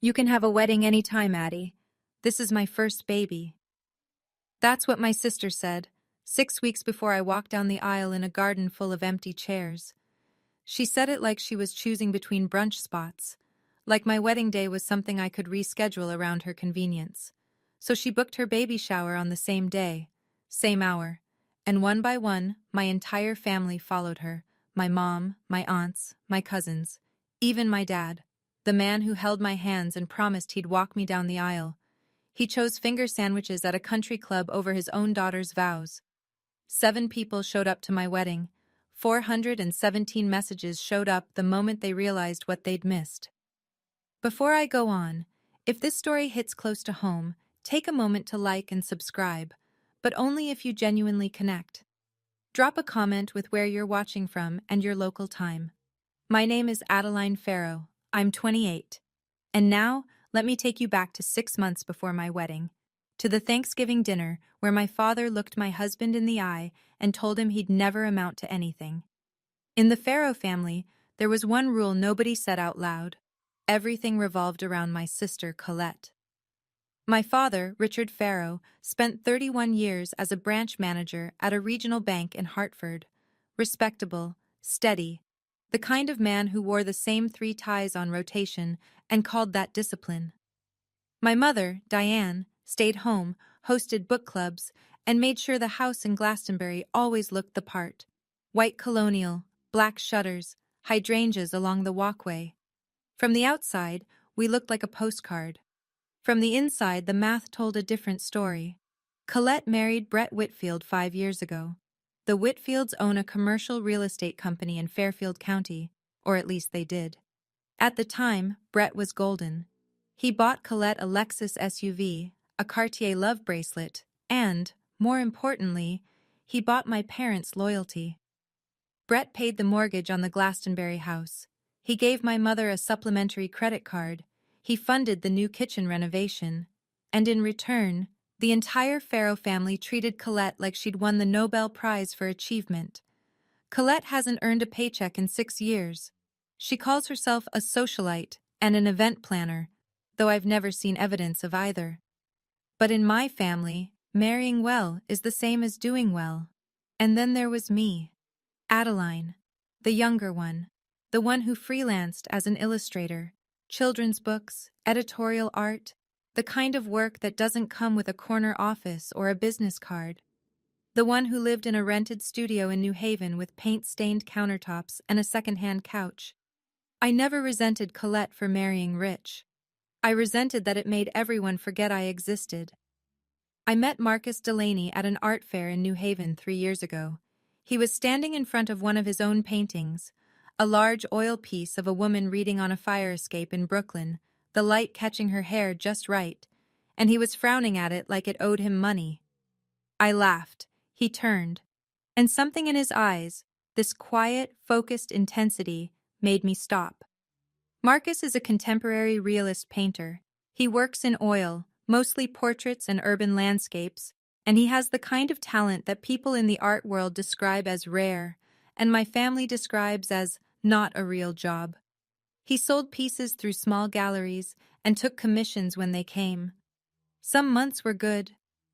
You can have a wedding any time, Addie. This is my first baby. That's what my sister said, 6 weeks before I walked down the aisle in a garden full of empty chairs. She said it like she was choosing between brunch spots, like my wedding day was something I could reschedule around her convenience. So she booked her baby shower on the same day, same hour, and one by one, my entire family followed her, my mom, my aunts, my cousins, even my dad, the man who held my hands and promised he'd walk me down the aisle. He chose finger sandwiches at a country club over his own daughter's vows. 7 people showed up to my wedding. 417 messages showed up the moment they realized what they'd missed. Before I go on, if this story hits close to home, take a moment to like and subscribe, but only if you genuinely connect. Drop a comment with where you're watching from and your local time. My name is Adeline Farrow. I'm 28. And now, let me take you back to 6 months before my wedding, to the Thanksgiving dinner where my father looked my husband in the eye and told him he'd never amount to anything. In the Farrow family, there was one rule nobody said out loud. Everything revolved around my sister, Colette. My father, Richard Farrow, spent 31 years as a branch manager at a regional bank in Hartford. Respectable, steady, the kind of man who wore the same 3 ties on rotation and called that discipline. My mother, Diane, stayed home, hosted book clubs, and made sure the house in Glastonbury always looked the part. White colonial, black shutters, hydrangeas along the walkway. From the outside, we looked like a postcard. From the inside, the math told a different story. Colette married Brett Whitfield 5 years ago. The Whitfields own a commercial real estate company in Fairfield County, or at least they did. At the time, Brett was golden. He bought Colette a Lexus SUV, a Cartier love bracelet, and, more importantly, he bought my parents' loyalty. Brett paid the mortgage on the Glastonbury house. He gave my mother a supplementary credit card. He funded the new kitchen renovation. And in return, the entire Farrow family treated Colette like she'd won the Nobel Prize for achievement. Colette hasn't earned a paycheck in 6 years. She calls herself a socialite and an event planner, though I've never seen evidence of either. But in my family, marrying well is the same as doing well. And then there was me, Adeline, the younger one, the one who freelanced as an illustrator, children's books, editorial art, the kind of work that doesn't come with a corner office or a business card. The one who lived in a rented studio in New Haven with paint-stained countertops and a second-hand couch. I never resented Colette for marrying rich. I resented that it made everyone forget I existed. I met Marcus Delaney at an art fair in New Haven 3 years ago. He was standing in front of one of his own paintings, a large oil piece of a woman reading on a fire escape in Brooklyn, the light catching her hair just right, and he was frowning at it like it owed him money. I laughed. He turned, and something in his eyes, this quiet, focused intensity, made me stop. Marcus is a contemporary realist painter. He works in oil, mostly portraits and urban landscapes, and he has the kind of talent that people in the art world describe as rare, and my family describes as not a real job. He sold pieces through small galleries and took commissions when they came. Some months were good.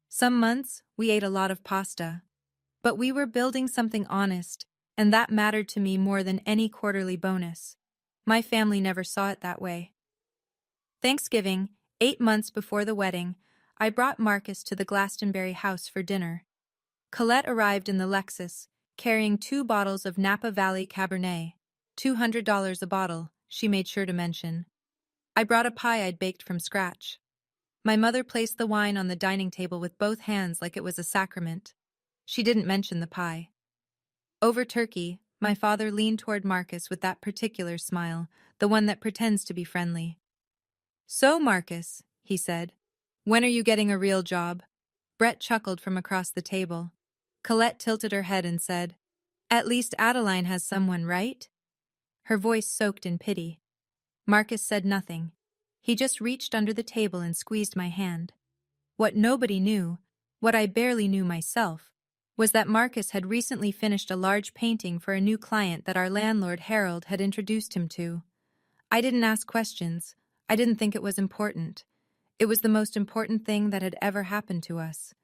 Some months we ate a lot of pasta. But we were building something honest, and that mattered to me more than any quarterly bonus. My family never saw it that way. Thanksgiving, 8 months before the wedding, I brought Marcus to the Glastonbury house for dinner. Colette arrived in the Lexus, carrying 2 bottles of Napa Valley Cabernet, $200 a bottle, she made sure to mention. I brought a pie I'd baked from scratch. My mother placed the wine on the dining table with both hands like it was a sacrament. She didn't mention the pie. Over turkey, my father leaned toward Marcus with that particular smile, the one that pretends to be friendly. "So, Marcus," he said, "when are you getting a real job?" Brett chuckled from across the table. Colette tilted her head and said, "At least Adeline has someone, right?" Her voice soaked in pity. Marcus said nothing. He just reached under the table and squeezed my hand. What nobody knew, what I barely knew myself, was that Marcus had recently finished a large painting for a new client that our landlord Harold had introduced him to. I didn't ask questions. I didn't think it was important. It was the most important thing that had ever happened to us.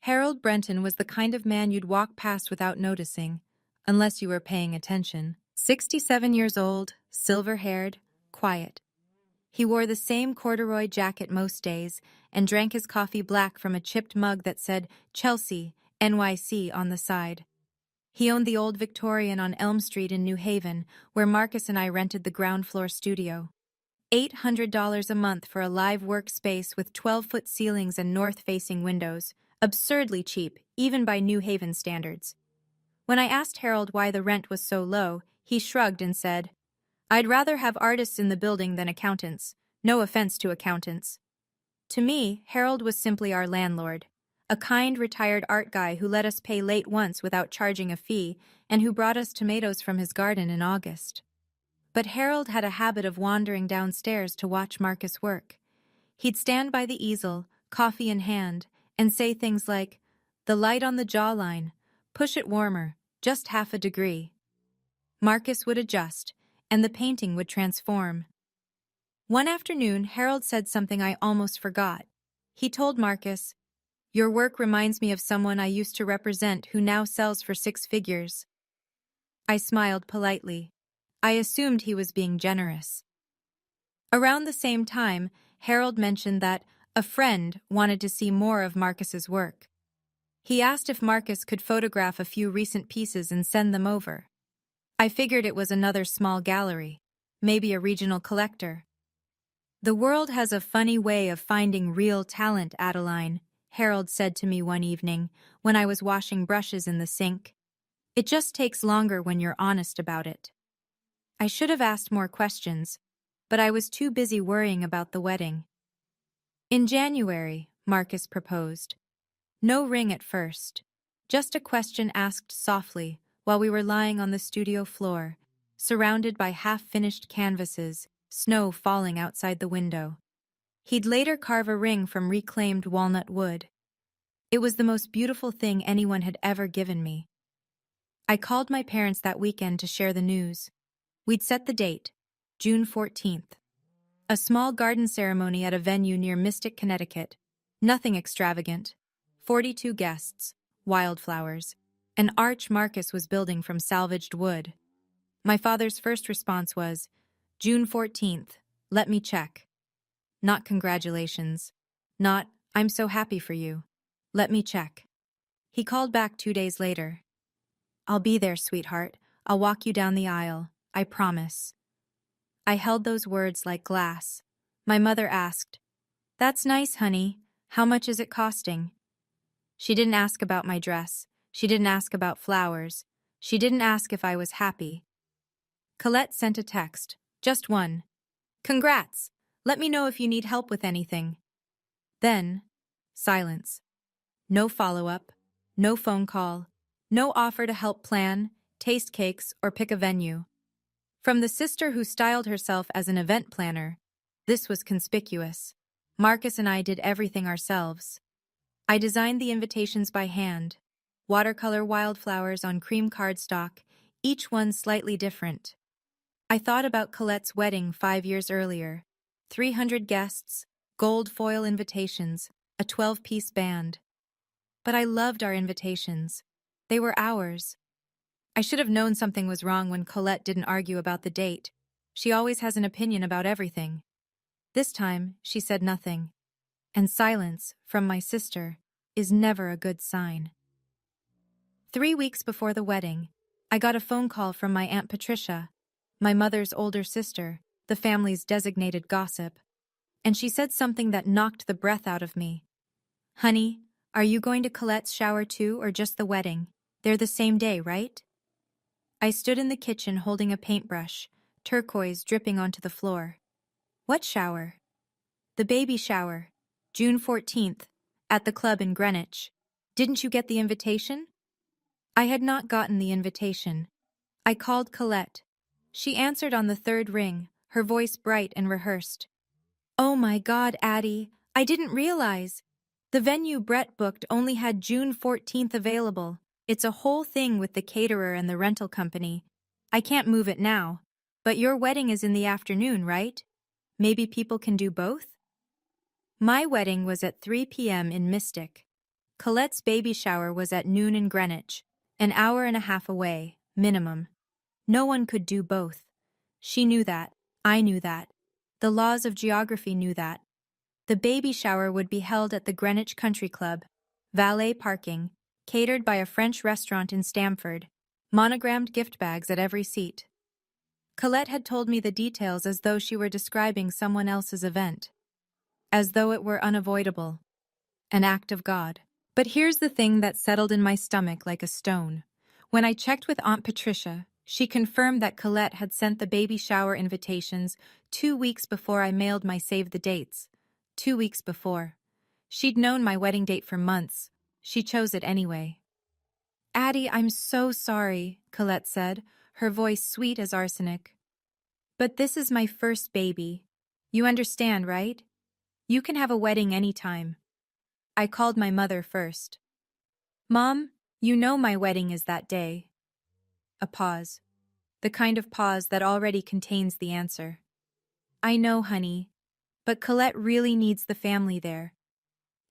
Harold Brenton was the kind of man you'd walk past without noticing, unless you were paying attention. 67 years old, silver-haired, quiet. He wore the same corduroy jacket most days and drank his coffee black from a chipped mug that said Chelsea, NYC on the side. He owned the old Victorian on Elm Street in New Haven, where Marcus and I rented the ground-floor studio. $800 a month for a live workspace with 12-foot ceilings and north-facing windows. Absurdly cheap, even by New Haven standards. When I asked Harold why the rent was so low, he shrugged and said, "I'd rather have artists in the building than accountants. No offense to accountants." To me, Harold was simply our landlord. A kind, retired art guy who let us pay late once without charging a fee and who brought us tomatoes from his garden in August. But Harold had a habit of wandering downstairs to watch Marcus work. He'd stand by the easel, coffee in hand, and say things like, "The light on the jawline, push it warmer, just half a degree." Marcus would adjust, and the painting would transform. One afternoon, Harold said something I almost forgot. He told Marcus, "Your work reminds me of someone I used to represent who now sells for 6 figures." I smiled politely. I assumed he was being generous. Around the same time, Harold mentioned that a friend wanted to see more of Marcus's work. He asked if Marcus could photograph a few recent pieces and send them over. I figured it was another small gallery, maybe a regional collector. "The world has a funny way of finding real talent, Adeline," Harold said to me one evening when I was washing brushes in the sink. "It just takes longer when you're honest about it." I should have asked more questions, but I was too busy worrying about the wedding. In January, Marcus proposed. No ring at first, just a question asked softly while we were lying on the studio floor, surrounded by half-finished canvases, snow falling outside the window. He'd later carve a ring from reclaimed walnut wood. It was the most beautiful thing anyone had ever given me. I called my parents that weekend to share the news. We'd set the date, June 14th. A small garden ceremony at a venue near Mystic, Connecticut. Nothing extravagant. 42 guests, wildflowers, an arch Marcus was building from salvaged wood. My father's first response was, "June 14th, let me check." Not congratulations. Not, "I'm so happy for you. Let me check." He called back 2 days later. "I'll be there, sweetheart. I'll walk you down the aisle. I promise." I held those words like glass. My mother asked, "That's nice, honey. How much is it costing?" She didn't ask about my dress. She didn't ask about flowers. She didn't ask if I was happy. Colette sent a text. Just one. "Congrats. Let me know if you need help with anything." Then, silence. No follow-up. No phone call. No offer to help plan, taste cakes, or pick a venue. From the sister who styled herself as an event planner, this was conspicuous. Marcus and I did everything ourselves. I designed the invitations by hand, watercolor wildflowers on cream cardstock, each one slightly different. I thought about Colette's wedding 5 years earlier. 300 guests, gold foil invitations, a 12-piece band. But I loved our invitations. They were ours. I should have known something was wrong when Colette didn't argue about the date. She always has an opinion about everything. This time, she said nothing. And silence, from my sister, is never a good sign. 3 weeks before the wedding, I got a phone call from my Aunt Patricia, my mother's older sister, the family's designated gossip. And she said something that knocked the breath out of me. "Honey, are you going to Colette's shower too, or just the wedding? They're the same day, right?" I stood in the kitchen holding a paintbrush, turquoise dripping onto the floor. "What shower?" "The baby shower. June 14th, at the club in Greenwich. Didn't you get the invitation?" I had not gotten the invitation. I called Colette. She answered on the third ring, her voice bright and rehearsed. "Oh my God, Addie, I didn't realize. The venue Brett booked only had June 14th available. It's a whole thing with the caterer and the rental company. I can't move it now. But your wedding is in the afternoon, right?" Maybe people can do both? My wedding was at 3 p.m. in Mystic. Colette's baby shower was at noon in Greenwich, an hour and a half away, minimum. No one could do both. She knew that. I knew that. The laws of geography knew that. The baby shower would be held at the Greenwich Country Club, valet parking, catered by a French restaurant in Stamford, monogrammed gift bags at every seat. Colette had told me the details as though she were describing someone else's event. As though it were unavoidable. An act of God. But here's the thing that settled in my stomach like a stone. When I checked with Aunt Patricia, she confirmed that Colette had sent the baby shower invitations 2 weeks before I mailed my save the dates. 2 weeks before. She'd known my wedding date for months. She chose it anyway. Addie, I'm so sorry, Colette said, her voice sweet as arsenic. But this is my first baby. You understand, right? You can have a wedding anytime. I called my mother first. Mom, you know my wedding is that day. A pause. The kind of pause that already contains the answer. I know, honey, but Colette really needs the family there.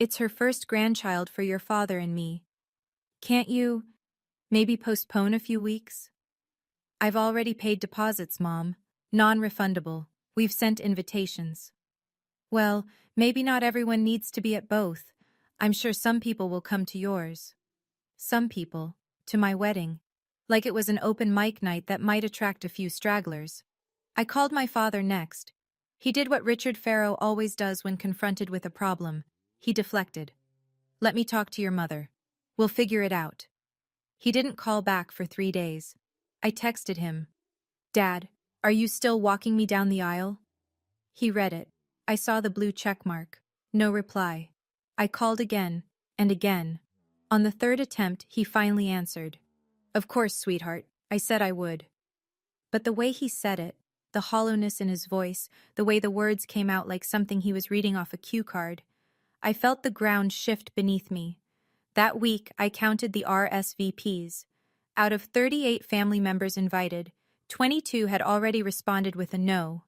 It's her first grandchild for your father and me. Can't you, maybe postpone a few weeks? I've already paid deposits, Mom. Non-refundable. We've sent invitations. Well, maybe not everyone needs to be at both. I'm sure some people will come to yours. Some people, to my wedding. Like it was an open mic night that might attract a few stragglers. I called my father next. He did what Richard Farrow always does when confronted with a problem. He deflected. Let me talk to your mother. We'll figure it out. He didn't call back for 3 days. I texted him. Dad, are you still walking me down the aisle? He read it. I saw the blue check mark. No reply. I called again, and again. On the 3rd attempt, he finally answered. Of course, sweetheart, I said I would. But the way he said it, the hollowness in his voice, the way the words came out like something he was reading off a cue card, I felt the ground shift beneath me. That week, I counted the RSVPs. Out of 38 family members invited, 22 had already responded with a no.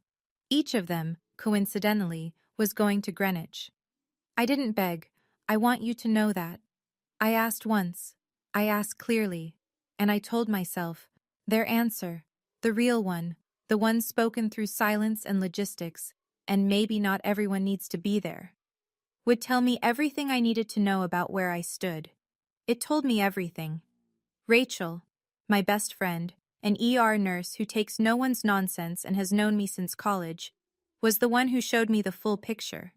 Each of them, coincidentally, was going to Greenwich. I didn't beg. I want you to know that. I asked once. I asked clearly. And I told myself, their answer, the real one, the one spoken through silence and logistics, and maybe not everyone needs to be there, would tell me everything I needed to know about where I stood. It told me everything. Rachel, my best friend, an ER nurse who takes no one's nonsense and has known me since college, was the one who showed me the full picture.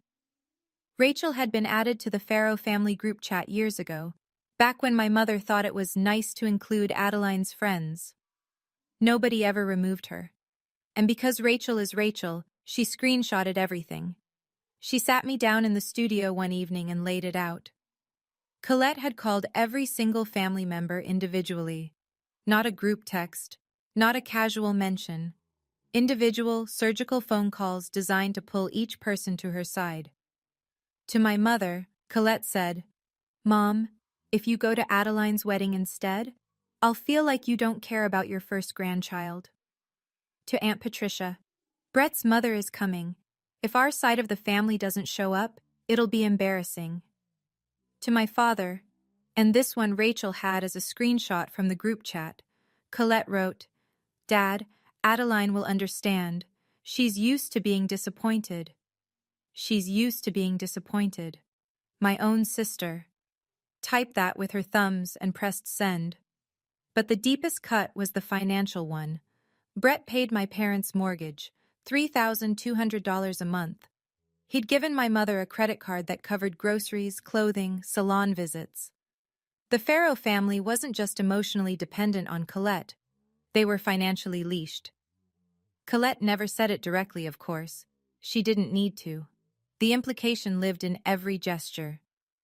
Rachel had been added to the Farrow family group chat years ago, back when my mother thought it was nice to include Adeline's friends. Nobody ever removed her. And because Rachel is Rachel, she screenshotted everything. She sat me down in the studio one evening and laid it out. Colette had called every single family member individually. Not a group text, not a casual mention. Individual, surgical phone calls designed to pull each person to her side. To my mother, Colette said, Mom, if you go to Adeline's wedding instead, I'll feel like you don't care about your first grandchild. To Aunt Patricia, Brett's mother is coming. If our side of the family doesn't show up, it'll be embarrassing. To my father, and this one Rachel had as a screenshot from the group chat, Colette wrote, Dad, Adeline will understand. She's used to being disappointed. She's used to being disappointed. My own sister. Typed that with her thumbs and pressed send. But the deepest cut was the financial one. Brett paid my parents' mortgage, $3,200 a month. He'd given my mother a credit card that covered groceries, clothing, salon visits. The Farrow family wasn't just emotionally dependent on Colette. They were financially leashed. Colette never said it directly, of course. She didn't need to. The implication lived in every gesture.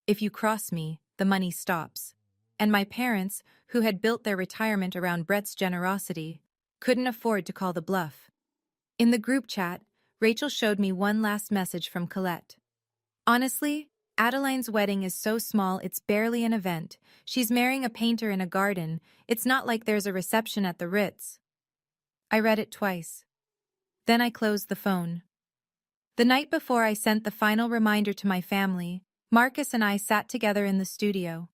If you cross me, the money stops. And my parents, who had built their retirement around Brett's generosity, couldn't afford to call the bluff. In the group chat, Rachel showed me one last message from Colette. Honestly, Adeline's wedding is so small it's barely an event. She's marrying a painter in a garden. It's not like there's a reception at the Ritz. I read it twice. Then I closed the phone. The night before I sent the final reminder to my family, Marcus and I sat together in the studio.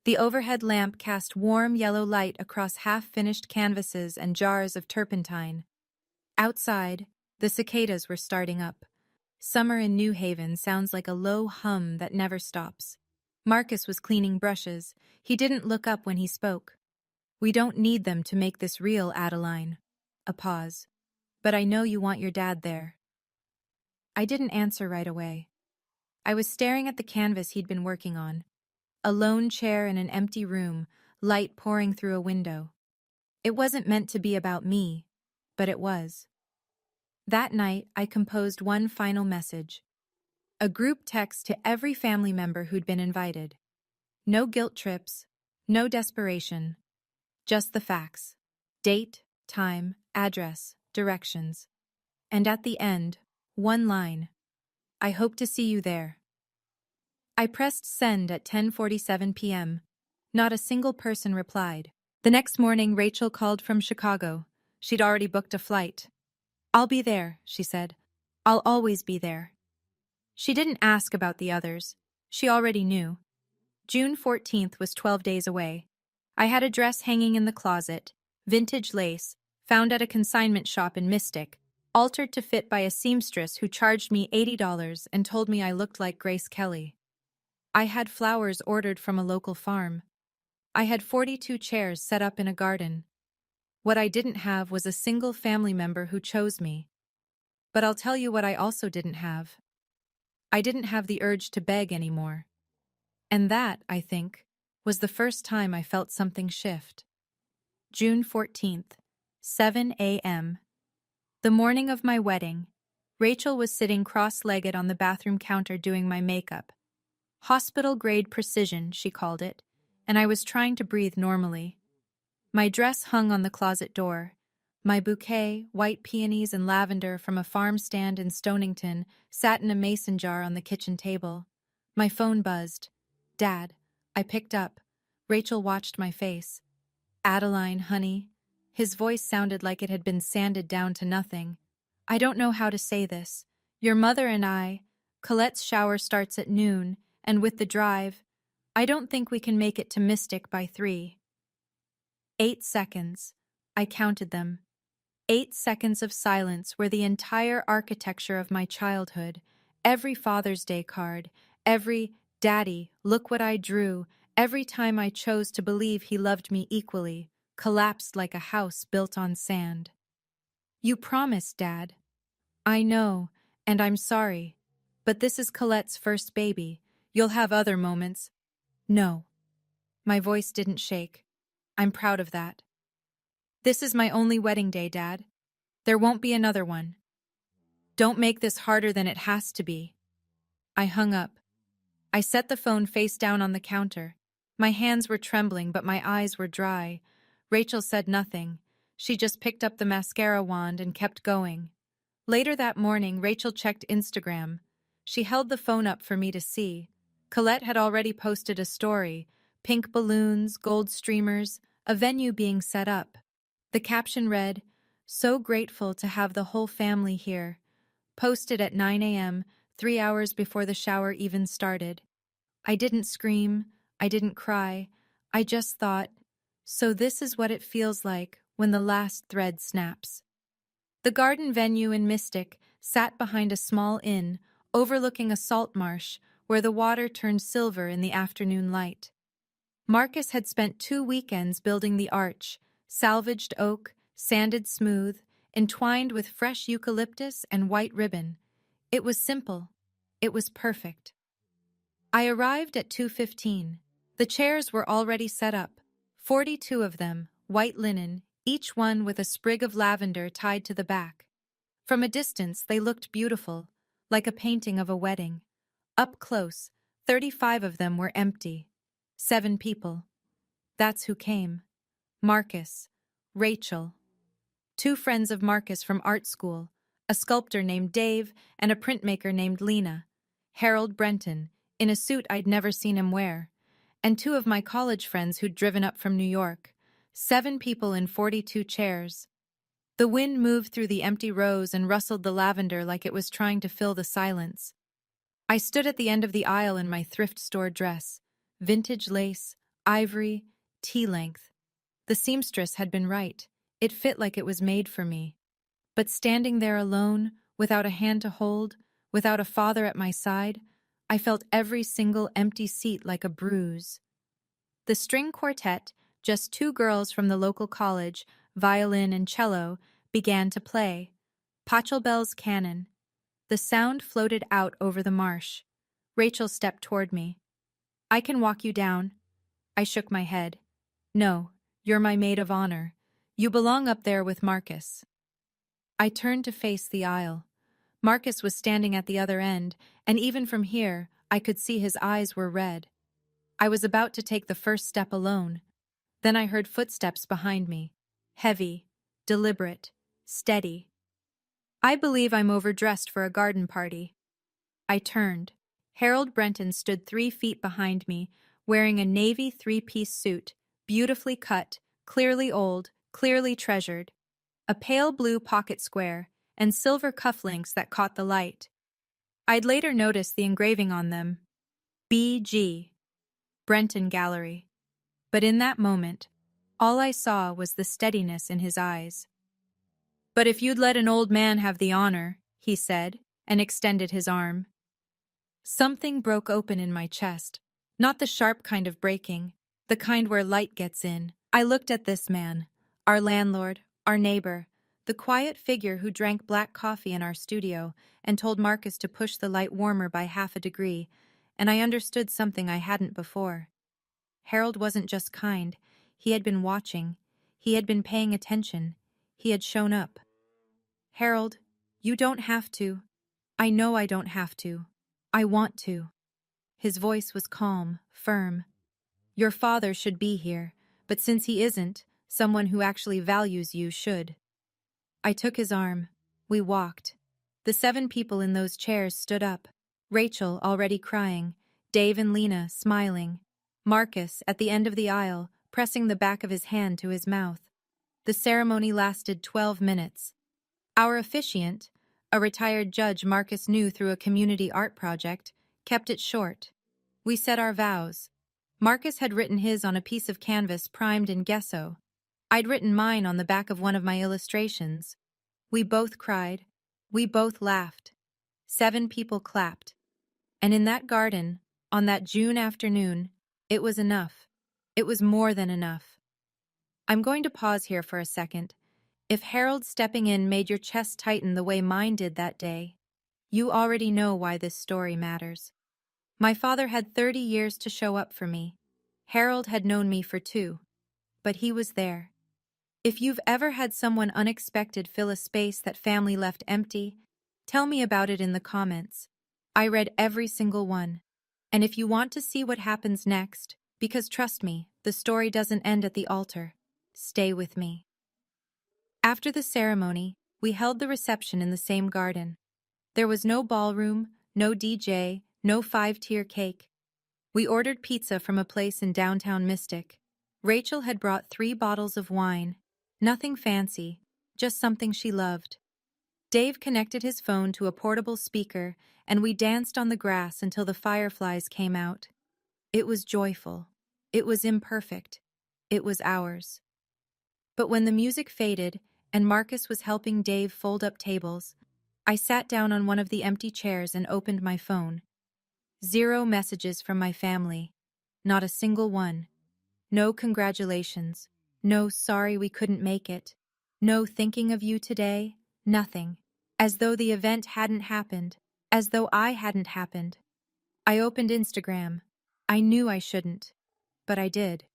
The overhead lamp cast warm yellow light across half-finished canvases and jars of turpentine. Outside, the cicadas were starting up. Summer in New Haven sounds like a low hum that never stops. Marcus was cleaning brushes. He didn't look up when he spoke. "We don't need them to make this real, Adeline." A pause. "But I know you want your dad there." I didn't answer right away. I was staring at the canvas he'd been working on. A lone chair in an empty room, light pouring through a window. It wasn't meant to be about me, but it was. That night, I composed one final message. A group text to every family member who'd been invited. No guilt trips, no desperation, just the facts. Date, time, address, directions. And at the end, one line. "I hope to see you there." I pressed send at 10:47 p.m. Not a single person replied. The next morning, Rachel called from Chicago. She'd already booked a flight. "I'll be there," she said. "I'll always be there." She didn't ask about the others. She already knew. June 14th was 12 days away. I had a dress hanging in the closet, vintage lace, found at a consignment shop in Mystic, altered to fit by a seamstress who charged me $80 and told me I looked like Grace Kelly. I had flowers ordered from a local farm. I had 42 chairs set up in a garden. What I didn't have was a single family member who chose me. But I'll tell you what I also didn't have. I didn't have the urge to beg anymore. And that, I think, was the first time I felt something shift. June 14th, 7 a.m. The morning of my wedding, Rachel was sitting cross-legged on the bathroom counter doing my makeup. Hospital-grade precision, she called it, and I was trying to breathe normally. My dress hung on the closet door. My bouquet, white peonies and lavender from a farm stand in Stonington, sat in a mason jar on the kitchen table. My phone buzzed. "Dad." I picked up. Rachel watched my face. "Adeline, honey." His voice sounded like it had been sanded down to nothing. "I don't know how to say this. Your mother and I, Colette's shower starts at noon, and with the drive, I don't think we can make it to Mystic by 3. 8 seconds. I counted them. 8 seconds of silence where the entire architecture of my childhood, every Father's Day card, every "Daddy, look what I drew," every time I chose to believe he loved me equally, collapsed like a house built on sand. "You promised, Dad." "I know, and I'm sorry. But this is Colette's first baby. You'll have other moments." "No." My voice didn't shake. "I'm proud of that." "This is my only wedding day, Dad. There won't be another one. Don't make this harder than it has to be." I hung up. I set the phone face down on the counter. My hands were trembling, but my eyes were dry. Rachel said nothing. She just picked up the mascara wand and kept going. Later that morning, Rachel checked Instagram. She held the phone up for me to see. Colette had already posted a story. Pink balloons, gold streamers, a venue being set up. The caption read, "So grateful to have the whole family here." Posted at 9 a.m., 3 hours before the shower even started. I didn't scream. I didn't cry. I just thought, so this is what it feels like when the last thread snaps. The garden venue in Mystic sat behind a small inn, overlooking a salt marsh where the water turned silver in the afternoon light. Marcus had spent 2 weekends building the arch, salvaged oak, sanded smooth, entwined with fresh eucalyptus and white ribbon. It was simple. It was perfect. I arrived at 2:15. The chairs were already set up, 42 of them, white linen, each one with a sprig of lavender tied to the back. From a distance, they looked beautiful, like a painting of a wedding. Up close, 35 of them were empty. 7 people. That's who came. Marcus, Rachel, 2 friends of Marcus from art school, a sculptor named Dave and a printmaker named Lena, Harold Brenton, in a suit I'd never seen him wear, and 2 of my college friends who'd driven up from New York. 7 people in 42 chairs. The wind moved through the empty rows and rustled the lavender like it was trying to fill the silence. I stood at the end of the aisle in my thrift store dress, vintage lace, ivory, tea-length. The seamstress had been right. It fit like it was made for me. But standing there alone, without a hand to hold, without a father at my side, I felt every single empty seat like a bruise. The string quartet, just two girls from the local college, violin and cello, began to play. Pachelbel's canon. The sound floated out over the marsh. Rachel stepped toward me. "I can walk you down." I shook my head. "No, you're my maid of honor. You belong up there with Marcus." I turned to face the aisle. Marcus was standing at the other end, and even from here, I could see his eyes were red. I was about to take the first step alone. Then I heard footsteps behind me. Heavy, deliberate, steady. "I believe I'm overdressed for a garden party." I turned. Harold Brenton stood 3 feet behind me, wearing a navy three-piece suit, beautifully cut, clearly old, clearly treasured. A pale blue pocket square, and silver cufflinks that caught the light. I'd later noticed the engraving on them. B.G. Brenton Gallery. But in that moment, all I saw was the steadiness in his eyes. "But if you'd let an old man have the honor," he said, and extended his arm. Something broke open in my chest. Not the sharp kind of breaking, the kind where light gets in. I looked at this man, our landlord, our neighbor, the quiet figure who drank black coffee in our studio and told Marcus to push the light warmer by 1/2 degree, and I understood something I hadn't before. Harold wasn't just kind. He had been watching. He had been paying attention. He had shown up. "Harold, you don't have to." "I know I don't have to. I want to." His voice was calm, firm. "Your father should be here, but since he isn't, someone who actually values you should." I took his arm. We walked. The 7 people in those chairs stood up. Rachel already crying, Dave and Lena smiling, Marcus at the end of the aisle, pressing the back of his hand to his mouth. The ceremony lasted 12 minutes. Our officiant, a retired judge Marcus knew through a community art project, kept it short. We said our vows. Marcus had written his on a piece of canvas primed in gesso. I'd written mine on the back of one of my illustrations. We both cried. We both laughed. 7 people clapped. And in that garden, on that June afternoon, it was enough. It was more than enough. I'm going to pause here for a second. If Harold stepping in made your chest tighten the way mine did that day, you already know why this story matters. My father had 30 years to show up for me. Harold had known me for 2. But he was there. If you've ever had someone unexpected fill a space that family left empty, tell me about it in the comments. I read every single one. And if you want to see what happens next, because trust me, the story doesn't end at the altar, stay with me. After the ceremony, we held the reception in the same garden. There was no ballroom, no DJ, no 5-tier cake. We ordered pizza from a place in downtown Mystic. Rachel had brought 3 bottles of wine. Nothing fancy, just something she loved. Dave connected his phone to a portable speaker, and we danced on the grass until the fireflies came out. It was joyful. It was imperfect. It was ours. But when the music faded and Marcus was helping Dave fold up tables, I sat down on one of the empty chairs and opened my phone. 0 messages from my family. Not a single one. No congratulations. No sorry we couldn't make it. No thinking of you today. Nothing. As though the event hadn't happened. As though I hadn't happened. I opened Instagram. I knew I shouldn't. But I did.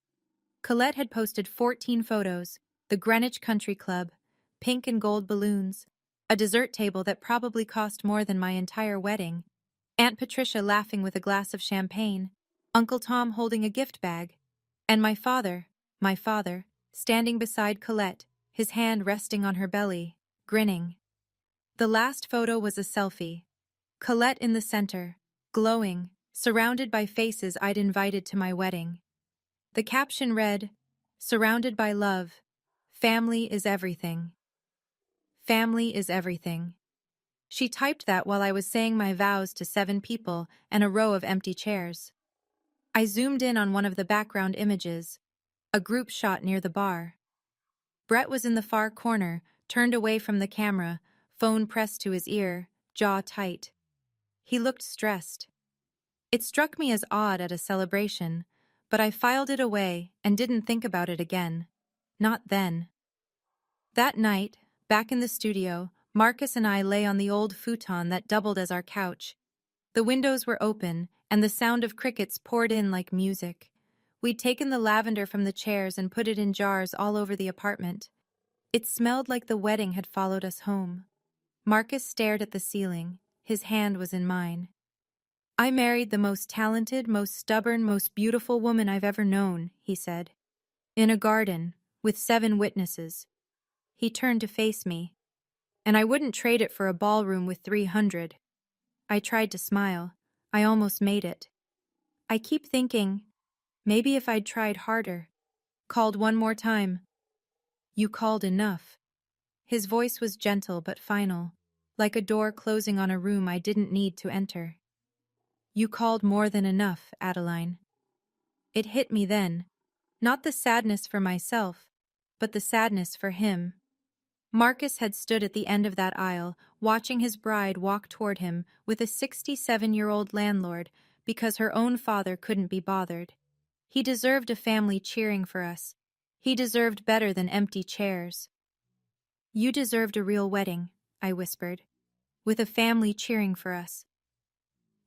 Colette had posted 14 photos. The Greenwich Country Club. Pink and gold balloons. A dessert table that probably cost more than my entire wedding. Aunt Patricia laughing with a glass of champagne. Uncle Tom holding a gift bag. And my father, standing beside Colette, his hand resting on her belly, grinning. The last photo was a selfie. Colette in the center, glowing, surrounded by faces I'd invited to my wedding. The caption read, "Surrounded by love. Family is everything." Family is everything. She typed that while I was saying my vows to 7 people and a row of empty chairs. I zoomed in on one of the background images, a group shot near the bar. Brett was in the far corner, turned away from the camera, phone pressed to his ear, jaw tight. He looked stressed. It struck me as odd at a celebration, but I filed it away and didn't think about it again. Not then. That night, back in the studio, Marcus and I lay on the old futon that doubled as our couch. The windows were open, and the sound of crickets poured in like music. We'd taken the lavender from the chairs and put it in jars all over the apartment. It smelled like the wedding had followed us home. Marcus stared at the ceiling. His hand was in mine. "I married the most talented, most stubborn, most beautiful woman I've ever known," he said. "In a garden, with 7 witnesses." He turned to face me. "And I wouldn't trade it for a ballroom with 300. I tried to smile. I almost made it. I keep thinking, maybe if I'd tried harder. Called one more time. You called enough." His voice was gentle but final, like a door closing on a room I didn't need to enter. "You called more than enough, Adeline." It hit me then. Not the sadness for myself, but the sadness for him. Marcus had stood at the end of that aisle, watching his bride walk toward him with a 67-year-old landlord because her own father couldn't be bothered. He deserved a family cheering for us. He deserved better than empty chairs. "You deserved a real wedding," I whispered, "with a family cheering for us."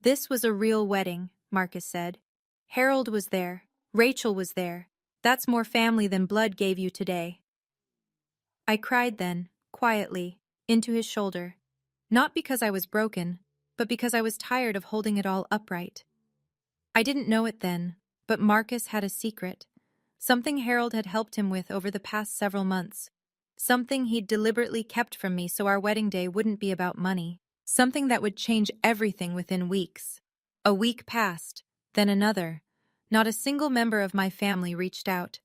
"This was a real wedding," Marcus said. "Harold was there. Rachel was there. That's more family than blood gave you today." I cried then, quietly, into his shoulder. Not because I was broken, but because I was tired of holding it all upright. I didn't know it then, but Marcus had a secret. Something Harold had helped him with over the past several months. Something he'd deliberately kept from me so our wedding day wouldn't be about money. Something that would change everything within weeks. A week passed, then another. Not a single member of my family reached out.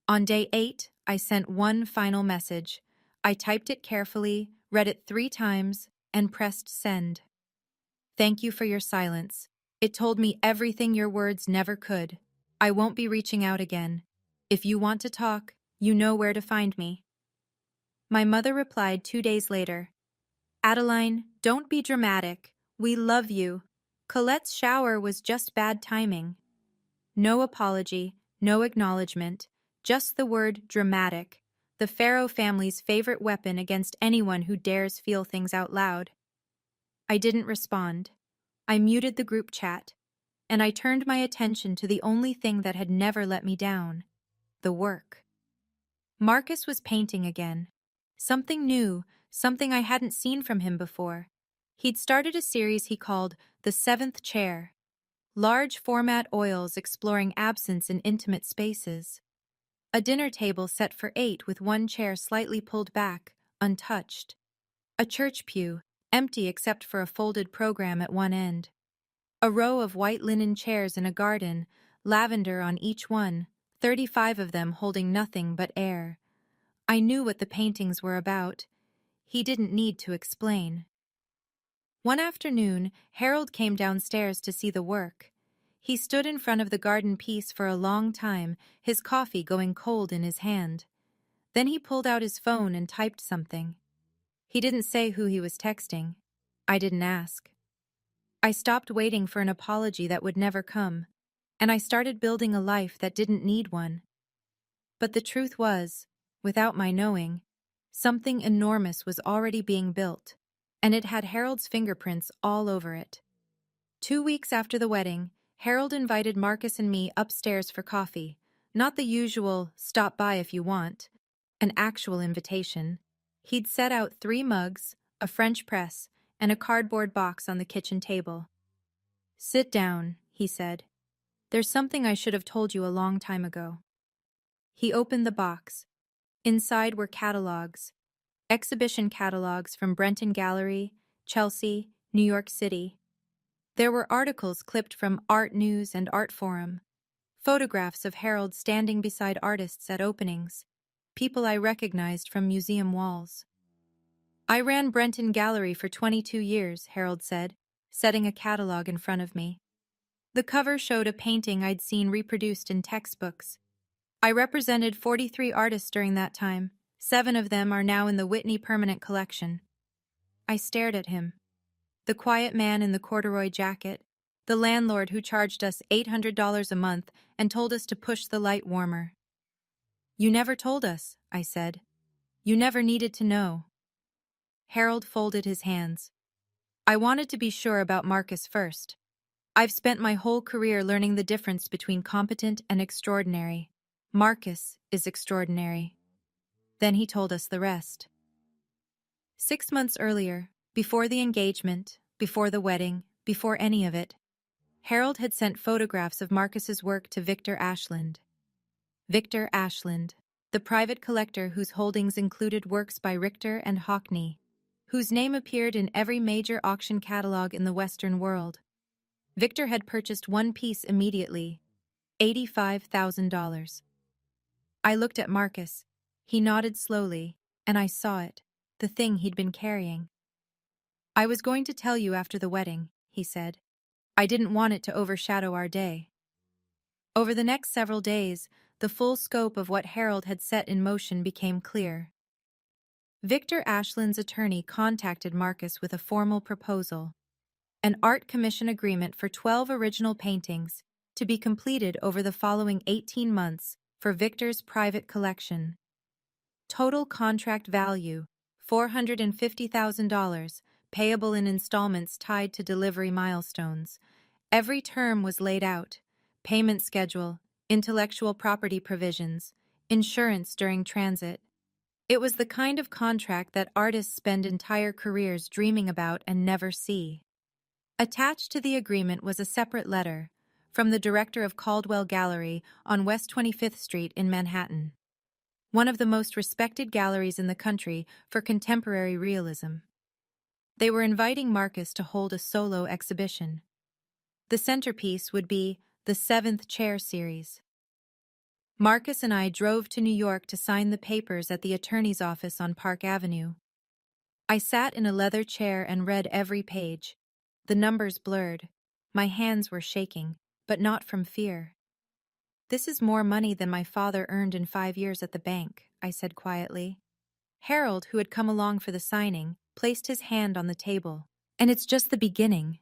On day 8, I sent one final message. I typed it carefully, read it 3 times, and pressed send. "Thank you for your silence. It told me everything your words never could. I won't be reaching out again. If you want to talk, you know where to find me." My mother replied 2 days later. "Adeline, don't be dramatic. We love you. Colette's shower was just bad timing." No apology, no acknowledgement, just the word dramatic, the Farrow family's favorite weapon against anyone who dares feel things out loud. I didn't respond. I muted the group chat, and I turned my attention to the only thing that had never let me down: the work. Marcus was painting again. Something new, something I hadn't seen from him before. He'd started a series he called The 7th Chair. Large format oils exploring absence in intimate spaces. A dinner table set for 8 with one chair slightly pulled back, untouched. A church pew, empty except for a folded program at one end. A row of white linen chairs in a garden, lavender on each one, 35 of them holding nothing but air. I knew what the paintings were about. He didn't need to explain. One afternoon, Harold came downstairs to see the work. He stood in front of the garden piece for a long time, his coffee going cold in his hand. Then he pulled out his phone and typed something. He didn't say who he was texting. I didn't ask. I stopped waiting for an apology that would never come, and I started building a life that didn't need one. But the truth was, without my knowing, something enormous was already being built, and it had Harold's fingerprints all over it. 2 weeks after the wedding, Harold invited Marcus and me upstairs for coffee, not the usual "stop by if you want," an actual invitation. He'd set out 3 mugs, a French press, and a cardboard box on the kitchen table. "Sit down," he said. "There's something I should have told you a long time ago." He opened the box. Inside were catalogs. Exhibition catalogs from Brenton Gallery, Chelsea, New York City. There were articles clipped from Art News and Art Forum, photographs of Harold standing beside artists at openings, people I recognized from museum walls. I ran Brenton Gallery for 22 years, Harold said, setting a catalog in front of me. The cover showed a painting I'd seen reproduced in textbooks. I represented 43 artists during that time. 7 of them are now in the Whitney Permanent Collection. I stared at him. The quiet man in the corduroy jacket, the landlord who charged us $800 a month and told us to push the light warmer. You never told us, I said. You never needed to know. Harold folded his hands. I wanted to be sure about Marcus first. I've spent my whole career learning the difference between competent and extraordinary. Marcus is extraordinary. Then he told us the rest. 6 months earlier, before the engagement, before the wedding, before any of it, Harold had sent photographs of Marcus's work to Victor Ashland. Victor Ashland, the private collector whose holdings included works by Richter and Hockney, whose name appeared in every major auction catalog in the Western world. Victor had purchased one piece immediately, $85,000. I looked at Marcus. He nodded slowly, and I saw it, the thing he'd been carrying. I was going to tell you after the wedding, he said. I didn't want it to overshadow our day. Over the next several days, the full scope of what Harold had set in motion became clear. Victor Ashland's attorney contacted Marcus with a formal proposal, an art commission agreement for 12 original paintings to be completed over the following 18 months for Victor's private collection. Total contract value, $450,000, payable in installments tied to delivery milestones. Every term was laid out: payment schedule, intellectual property provisions, insurance during transit. It was the kind of contract that artists spend entire careers dreaming about and never see. Attached to the agreement was a separate letter from the director of Caldwell Gallery on West 25th Street in Manhattan, one of the most respected galleries in the country for contemporary realism. They were inviting Marcus to hold a solo exhibition. The centerpiece would be the 7th Chair series. Marcus and I drove to New York to sign the papers at the attorney's office on Park Avenue. I sat in a leather chair and read every page. The numbers blurred. My hands were shaking, but not from fear. This is more money than my father earned in 5 years at the bank, I said quietly. Harold, who had come along for the signing, placed his hand on the table. And it's just the beginning.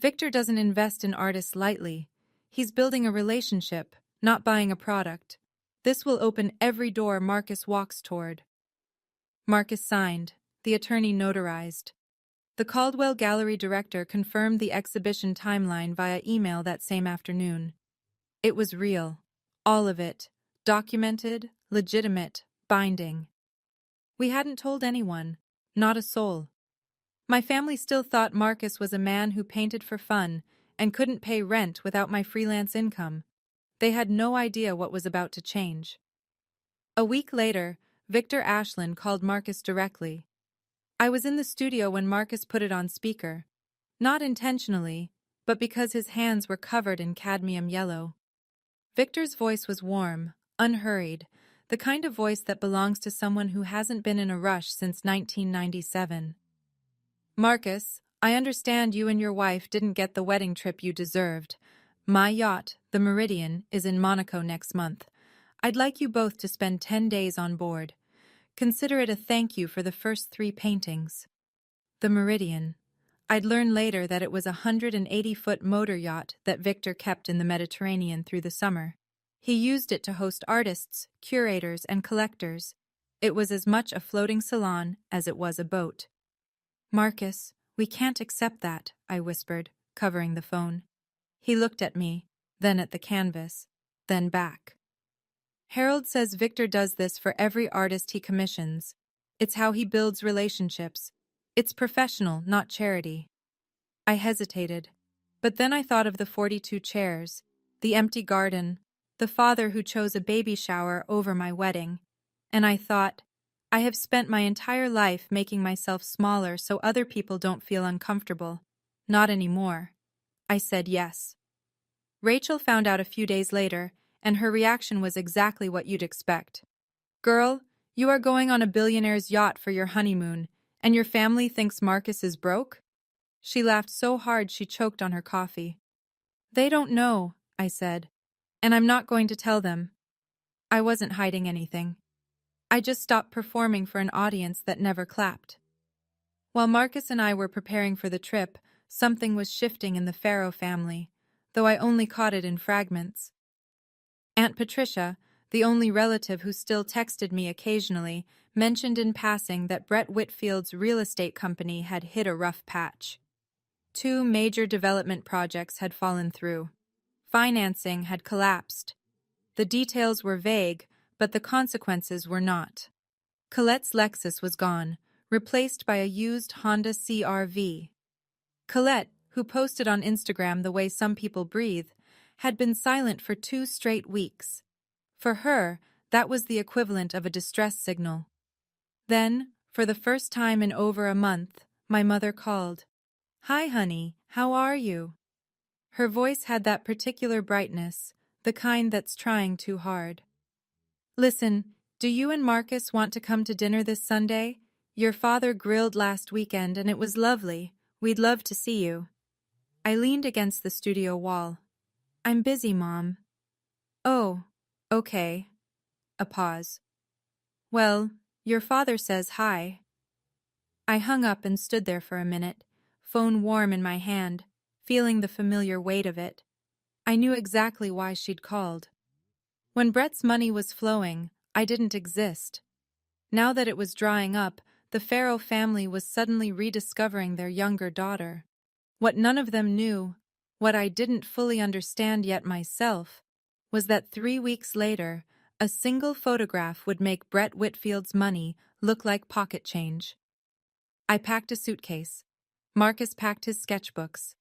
Victor doesn't invest in artists lightly. He's building a relationship, not buying a product. This will open every door Marcus walks toward. Marcus signed. The attorney notarized. The Caldwell Gallery director confirmed the exhibition timeline via email that same afternoon. It was real. All of it. Documented, legitimate, binding. We hadn't told anyone. Not a soul. My family still thought Marcus was a man who painted for fun and couldn't pay rent without my freelance income. They had no idea what was about to change. A week later, Victor Ashland called Marcus directly. I was in the studio when Marcus put it on speaker. Not intentionally, but because his hands were covered in cadmium yellow. Victor's voice was warm, unhurried, the kind of voice that belongs to someone who hasn't been in a rush since 1997. Marcus, I understand you and your wife didn't get the wedding trip you deserved. My yacht, the Meridian, is in Monaco next month. I'd like you both to spend 10 days on board. Consider it a thank you for the first 3 paintings. The Meridian. I'd learn later that it was a 180-foot motor yacht that Victor kept in the Mediterranean through the summer. He used it to host artists, curators, and collectors. It was as much a floating salon as it was a boat. Marcus, we can't accept that, I whispered, covering the phone. He looked at me, then at the canvas, then back. Harold says Victor does this for every artist he commissions. It's how he builds relationships. It's professional, not charity. I hesitated, but then I thought of the 42 chairs, the empty garden, the father who chose a baby shower over my wedding, and I thought, I have spent my entire life making myself smaller so other people don't feel uncomfortable. Not anymore. I said yes. Rachel found out a few days later, and her reaction was exactly what you'd expect. Girl, you are going on a billionaire's yacht for your honeymoon, And your family thinks Marcus is broke? She laughed so hard she choked on her coffee. They don't know, I said. And I'm not going to tell them. I wasn't hiding anything. I just stopped performing for an audience that never clapped. While Marcus and I were preparing for the trip, something was shifting in the Farrow family, though I only caught it in fragments. Aunt Patricia, the only relative who still texted me occasionally, mentioned in passing that Brett Whitfield's real estate company had hit a rough patch. 2 major development projects had fallen through. Financing had collapsed. The details were vague, but the consequences were not. Colette's Lexus was gone, replaced by a used Honda CR-V. Colette, who posted on Instagram the way some people breathe, had been silent for 2 straight weeks. For her, that was the equivalent of a distress signal. Then, for the first time in over a month, my mother called. "Hi, honey, how are you?" Her voice had that particular brightness, the kind that's trying too hard. "Listen, do you and Marcus want to come to dinner this Sunday? Your father grilled last weekend and it was lovely. We'd love to see you." I leaned against the studio wall. "I'm busy, Mom." "Oh, okay." A pause. "Well, your father says hi." I hung up and stood there for a minute, phone warm in my hand, feeling the familiar weight of it. I knew exactly why she'd called. When Brett's money was flowing, I didn't exist. Now that it was drying up, the Farrow family was suddenly rediscovering their younger daughter. What none of them knew, what I didn't fully understand yet myself, was that 3 weeks later, a single photograph would make Brett Whitfield's money look like pocket change. I packed a suitcase. Marcus packed his sketchbooks.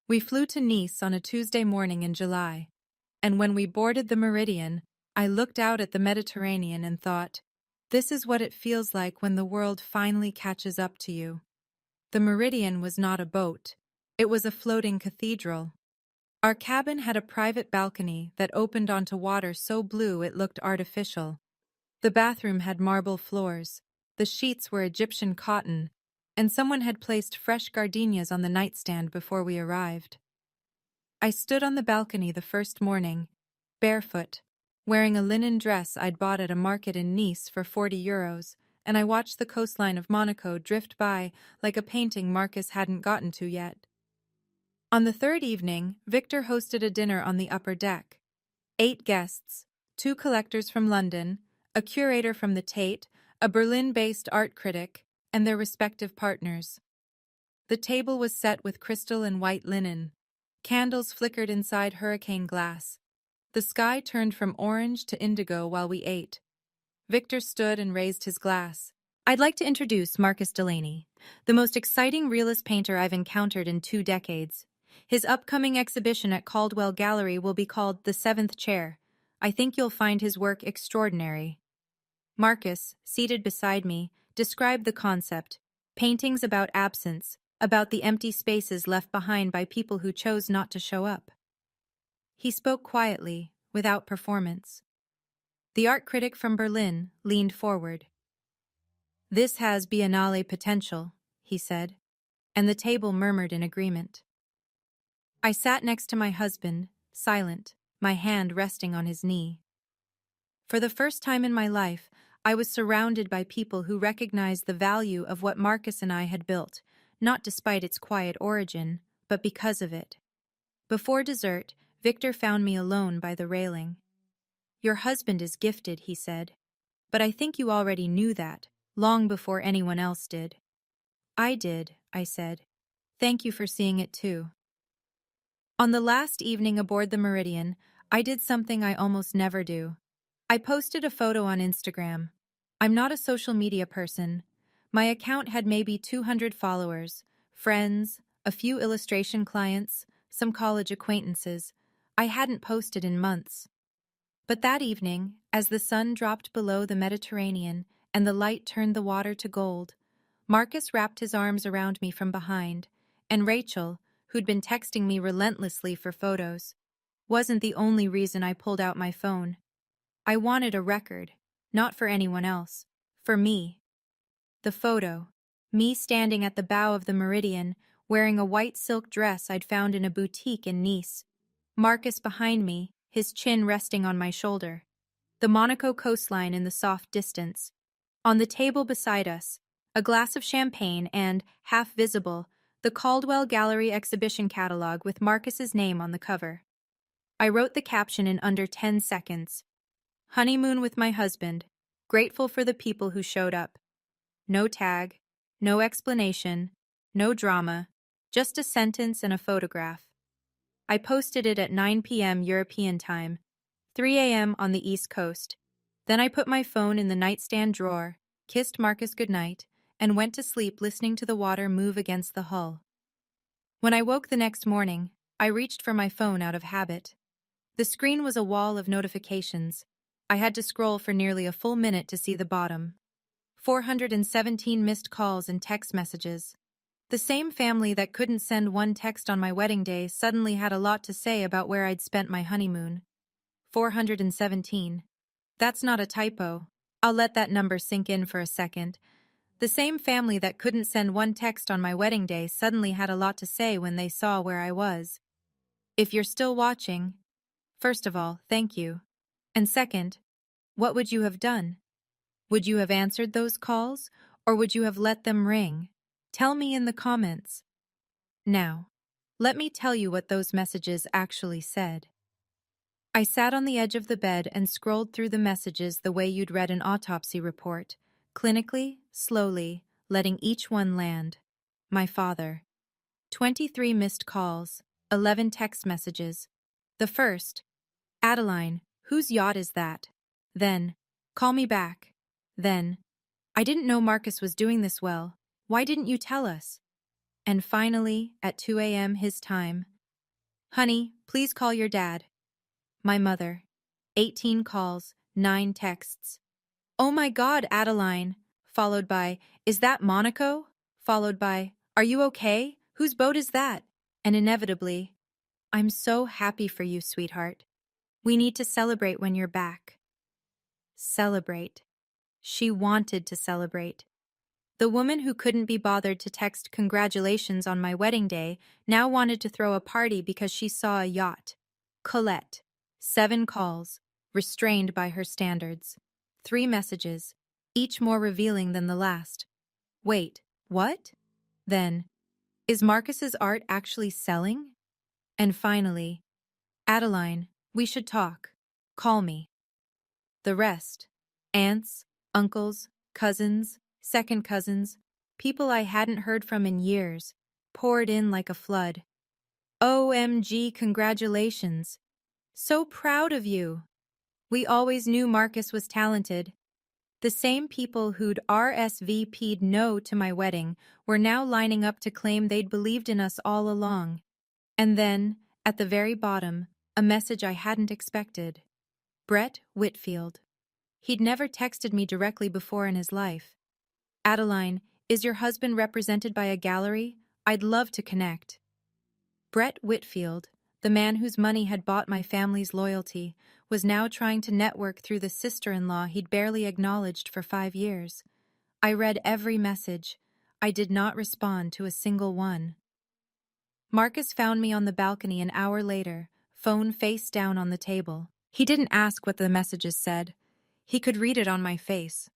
We flew to Nice on a Tuesday morning in July, and when we boarded the Meridian, I looked out at the Mediterranean and thought, this is what it feels like when the world finally catches up to you. The Meridian was not a boat. It was a floating cathedral. Our cabin had a private balcony that opened onto water so blue it looked artificial. The bathroom had marble floors. The sheets were Egyptian cotton, and someone had placed fresh gardenias on the nightstand before we arrived. I stood on the balcony the first morning, barefoot, wearing a linen dress I'd bought at a market in Nice for €40, and I watched the coastline of Monaco drift by like a painting Marcus hadn't gotten to yet. On the third evening, Victor hosted a dinner on the upper deck. 8 guests, 2 collectors from London, a curator from the Tate, a Berlin-based art critic, and their respective partners. The table was set with crystal and white linen. Candles flickered inside hurricane glass. The sky turned from orange to indigo while we ate. Victor stood and raised his glass. "I'd like to introduce Marcus Delaney, the most exciting realist painter I've encountered in 2 decades. His upcoming exhibition at Caldwell Gallery will be called The Seventh Chair. I think you'll find his work extraordinary." Marcus, seated beside me, described the concept: paintings about absence, about the empty spaces left behind by people who chose not to show up. He spoke quietly, without performance. The art critic from Berlin leaned forward. "This has Biennale potential," he said, and the table murmured in agreement. I sat next to my husband, silent, my hand resting on his knee. For the first time in my life, I was surrounded by people who recognized the value of what Marcus and I had built, not despite its quiet origin, but because of it. Before dessert, Victor found me alone by the railing. "Your husband is gifted," he said. "But I think you already knew that, long before anyone else did." "I did," I said. "Thank you for seeing it too." On the last evening aboard the Meridian, I did something I almost never do. I posted a photo on Instagram. I'm not a social media person. My account had maybe 200 followers, friends, a few illustration clients, some college acquaintances. I hadn't posted in months. But that evening, as the sun dropped below the Mediterranean and the light turned the water to gold, Marcus wrapped his arms around me from behind, and Rachel, who'd been texting me relentlessly for photos, wasn't the only reason I pulled out my phone. I wanted a record, not for anyone else, for me. The photo, Me standing at the bow of the Meridian, wearing a white silk dress I'd found in a boutique in Nice. Marcus behind me, his chin resting on my shoulder. The Monaco coastline in the soft distance. On the table beside us, a glass of champagne and, half visible, the Caldwell Gallery exhibition catalog with Marcus's name on the cover. I wrote the caption in under 10 seconds. Honeymoon with my husband. Grateful for the people who showed up. No tag, no explanation, no drama, just a sentence and a photograph. I posted it at 9 p.m. European time, 3 a.m. on the East Coast. Then I put my phone in the nightstand drawer, kissed Marcus goodnight, and went to sleep listening to the water move against the hull. When I woke the next morning, I reached for my phone out of habit. The screen was a wall of notifications. I had to scroll for nearly a full minute to see the bottom. 417 missed calls and text messages. The same family that couldn't send one text on my wedding day suddenly had a lot to say about where I'd spent my honeymoon. 417. That's not a typo. I'll let that number sink in for a second. The same family that couldn't send one text on my wedding day suddenly had a lot to say when they saw where I was. If you're still watching, first of all, thank you. And second, what would you have done? Would you have answered those calls, or would you have let them ring? Tell me in the comments. Now, let me tell you what those messages actually said. I sat on the edge of the bed and scrolled through the messages the way you'd read an autopsy report, clinically, slowly, letting each one land. My father. 23 missed calls, 11 text messages. The first, Adeline, whose yacht is that? Then, call me back. Then, I didn't know Marcus was doing this well. Why didn't you tell us? And finally, at 2 a.m. his time, honey, please call your dad. My mother. 18 calls, 9 texts. Oh my God, Adeline. Followed by, is that Monaco? Followed by, are you okay? Whose boat is that? And inevitably, I'm so happy for you, sweetheart. We need to celebrate when you're back. Celebrate. She wanted to celebrate. The woman who couldn't be bothered to text congratulations on my wedding day now wanted to throw a party because she saw a yacht. Colette. 7 calls, restrained by her standards. 3 messages, each more revealing than the last. Wait, what? Then, is Marcus's art actually selling? And finally, Adeline, we should talk. Call me. The rest, aunts, uncles, cousins, second cousins, people I hadn't heard from in years, poured in like a flood. OMG, congratulations. So proud of you. We always knew Marcus was talented. The same people who'd RSVP'd no to my wedding were now lining up to claim they'd believed in us all along. And then, at the very bottom, a message I hadn't expected. Brett Whitfield. He'd never texted me directly before in his life. Adeline, is your husband represented by a gallery? I'd love to connect. Brett Whitfield, the man whose money had bought my family's loyalty, was now trying to network through the sister-in-law he'd barely acknowledged for 5 years. I read every message. I did not respond to a single one. Marcus found me on the balcony an hour later, phone face down on the table. He didn't ask what the messages said. He could read it on my face.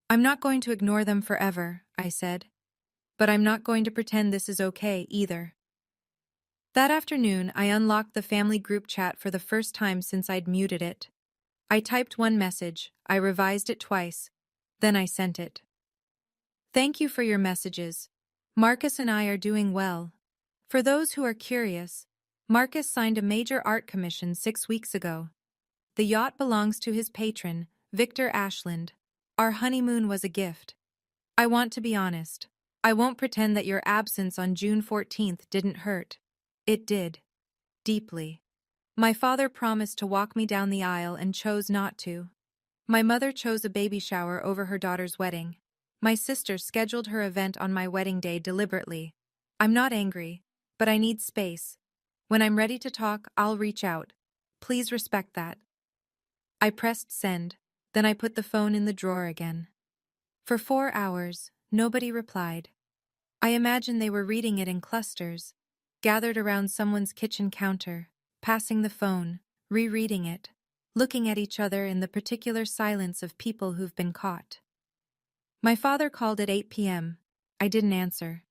I'm not going to ignore them forever, I said. But I'm not going to pretend this is okay either. That afternoon, I unlocked the family group chat for the first time since I'd muted it. I typed one message, I revised it twice, then I sent it. Thank you for your messages. Marcus and I are doing well. For those who are curious, Marcus signed a major art commission 6 weeks ago. The yacht belongs to his patron, Victor Ashland. Our honeymoon was a gift. I want to be honest. I won't pretend that your absence on June 14th didn't hurt. It did. Deeply. My father promised to walk me down the aisle and chose not to. My mother chose a baby shower over her daughter's wedding. My sister scheduled her event on my wedding day deliberately. I'm not angry, but I need space. When I'm ready to talk, I'll reach out. Please respect that. I pressed send, then I put the phone in the drawer again. For 4 hours, Nobody replied. I imagine they were reading it in clusters, gathered around someone's kitchen counter, passing the phone, rereading it, looking at each other in the particular silence of people who've been caught. My father called at 8 p.m. I didn't answer.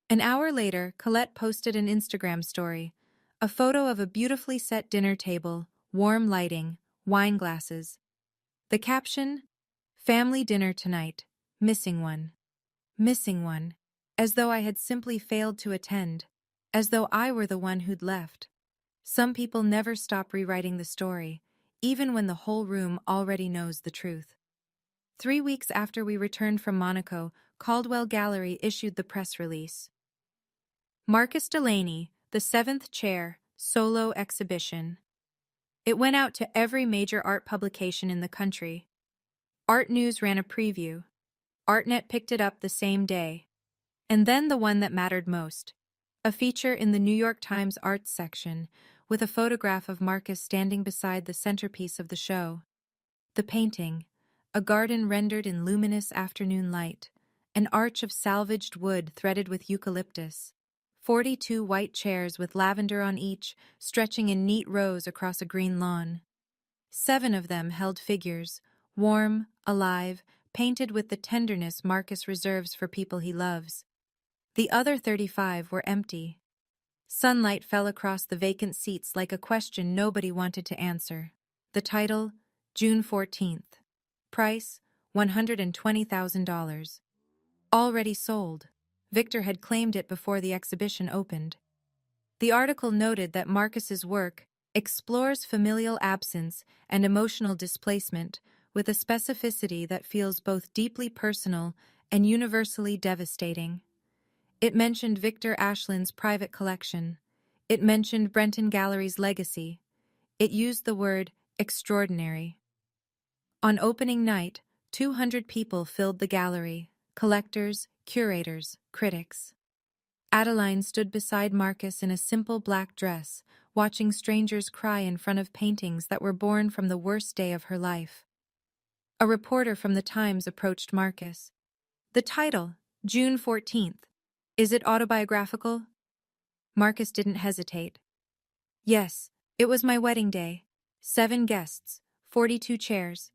An hour later, Colette posted an Instagram story, a photo of a beautifully set dinner table, warm lighting, wine glasses. The caption, "Family dinner tonight, missing one." Missing one. As though I had simply failed to attend. As though I were the one who'd left. Some people never stop rewriting the story, even when the whole room already knows the truth. 3 weeks after we returned from Monaco, Caldwell Gallery issued the press release. Marcus Delaney, the 7th Chair, Solo Exhibition. It went out to every major art publication in the country. Art News ran a preview. ArtNet picked it up the same day. And then the one that mattered most. A feature in the New York Times Arts section, with a photograph of Marcus standing beside the centerpiece of the show. The painting, a garden rendered in luminous afternoon light, an arch of salvaged wood threaded with eucalyptus, 42 white chairs with lavender on each, stretching in neat rows across a green lawn. 7 of them held figures, warm, alive, painted with the tenderness Marcus reserves for people he loves. The other 35 were empty. Sunlight fell across the vacant seats like a question nobody wanted to answer. The title, June 14th. Price, $120,000. Already sold. Victor had claimed it before the exhibition opened. The article noted that Marcus's work explores familial absence and emotional displacement with a specificity that feels both deeply personal and universally devastating. It mentioned Victor Ashland's private collection. It mentioned Brenton Gallery's legacy. It used the word extraordinary. On opening night, 200 people filled the gallery, collectors, curators, critics. Adeline stood beside Marcus in a simple black dress, watching strangers cry in front of paintings that were born from the worst day of her life. A reporter from the Times approached Marcus. The title, June 14th. Is it autobiographical? Marcus didn't hesitate. Yes, it was my wedding day. 7 guests, 42 chairs.